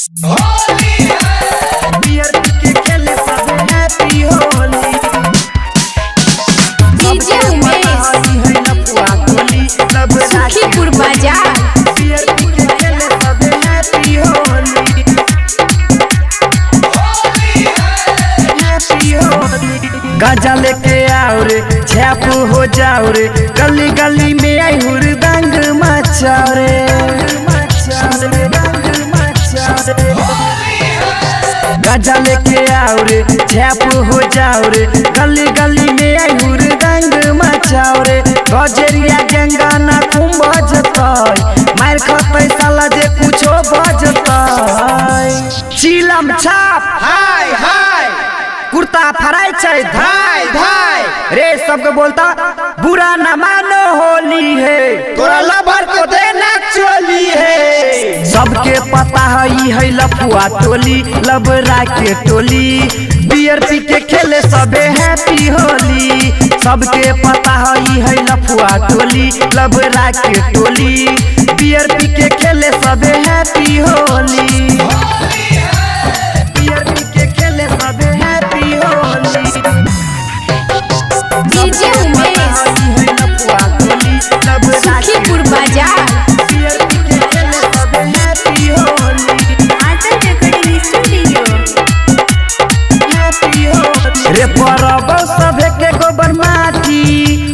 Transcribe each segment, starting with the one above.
होली है बियर के खेले सब हैप्पी होली। डीजे उमेश है लपुआ होली लब सुखीपुर बाजार। बियर के खेले सब हैप्पी होली। हैप्पी होली। गाजा लेके आओ रे छाप हो जाओ रे गली गली में आई हुरदंग मचाओ रे गाजा लेके आओ रे छाप हो जाओ रे गली गली में आई हुरदंग मचाओ रे गजरिया गंगा ना कुंभ बजतै मार खतै साला जे कुछो बजतै चिलम छाप हाय हाय कुर्ता फराई छै धाय धाय रे सबके बोलता बुरा न मानो होली है तोरा लवर को देना चोली है। सबके पता है लफुआ टोली लबरा के टोली बियर पी के खेले सबे हैप्पी होली। सबके पता है लफुआ टोली लबरा के टोली बियर पी के खेले सबे हैप्पी होली। बियर पी के खेले सबे हैप्पी होली। डीजे उमेश सुखीपुर बाजार। आंचल रिकॉर्डिंग स्टूडियो। रे परब सभे के गोबर माटी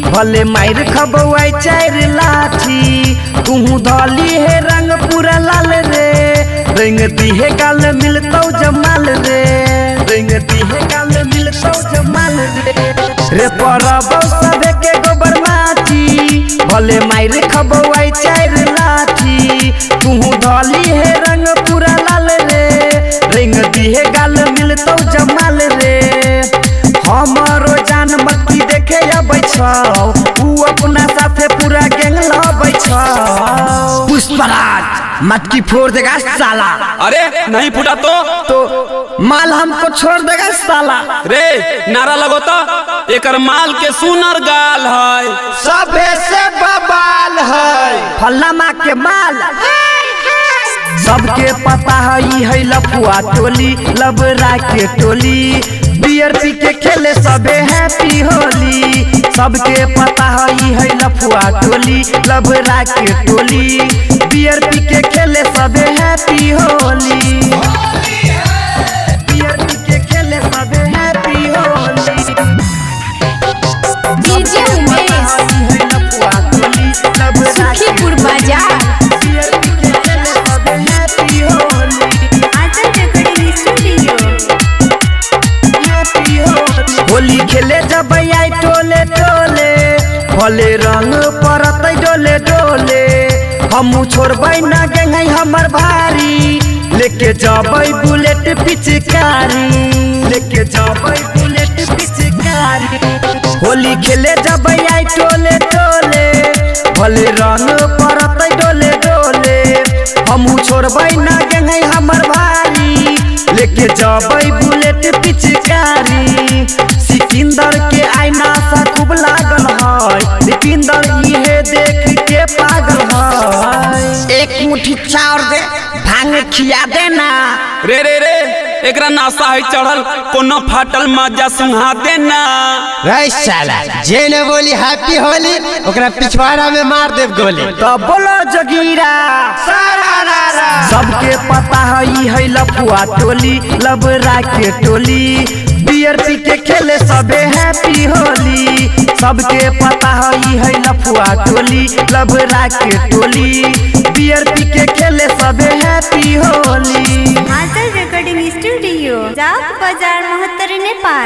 भले मार खबुआई चार लाठी तू धली है रंग पूरा लाल रे रंग दिहे गाल मिलतौ जमाल रे रंग दिहे गाल मिलतौ जमाल रे परब सभे के गोबर माटी भले मार खबुआई चार लाठी तू धली है रंग पूरा लाल रे रंग दिहे गाल मिलतौ जमाल रे। हमारो जान मक्की देखे अबै छौ ऊ अपना साथे पूरा गैंग लबै छौ। पुष्पराज मटकी फोड़ देगा साला। अरे नहीं फूटा तो माल हमको छोड़ देगा साला। रे नारा लगो तो एकर माल के सुनर गाल है सबे से बबाल है फल्ला माँ के माल। सबके पता है लफुआ टोली लबरा के टोली बियर पी के खेले सबे हैप्पी होली। सबके पता है लफुआ टोली लबरा के टोली बियर पी के खेले सबे हैप्पी होली। बियर पी के खेले सबे हैप्पी होली। डीजे उमेश लफुआ टोली लबरा सुखीपुर बाजार। बियर पी के खेले सबे हैप्पी होली। आंचल रिकॉर्डिंग स्टूडियो। होली खेले जब आई टोले टोले भले रंग परतै डोले डोले हमू छोड़बै ना गंगै हमर भारी लेके जबै बुलेट पिचकारी लेके जबै बुलेट पिचकारी। होली खेले जब आई टोले टोले भले रंग परतै डोले डोले हमू छोड़बै ना गंगै हमर भारी लेके जबै बुलेट पिचकारी। सिकंदर के आईना सा खूब लागल है सिकंदर इहे देख के पागल है। एक मुट्ठी चाउर दे भांग खिया देना। रे रे रे एकरा नासा है चढ़ल कोनो फाटल मजा सुहा देना। रे साला जे ने बोली हैप्पी होली ओकरा पिछवाड़ा में मार देव गोली। तो बोलो जगीरा सबके पता है लफुआ टोली लबरा के टोली बियर पी के खेले सबे हैप्पी होली। सबके पता है लफुआ टोली लबरा के टोली बियर पी के खेले सबे हैप्पी होली। आंचल रिकॉर्डिंग स्टूडियो जाप बाजार 69 नेपाल।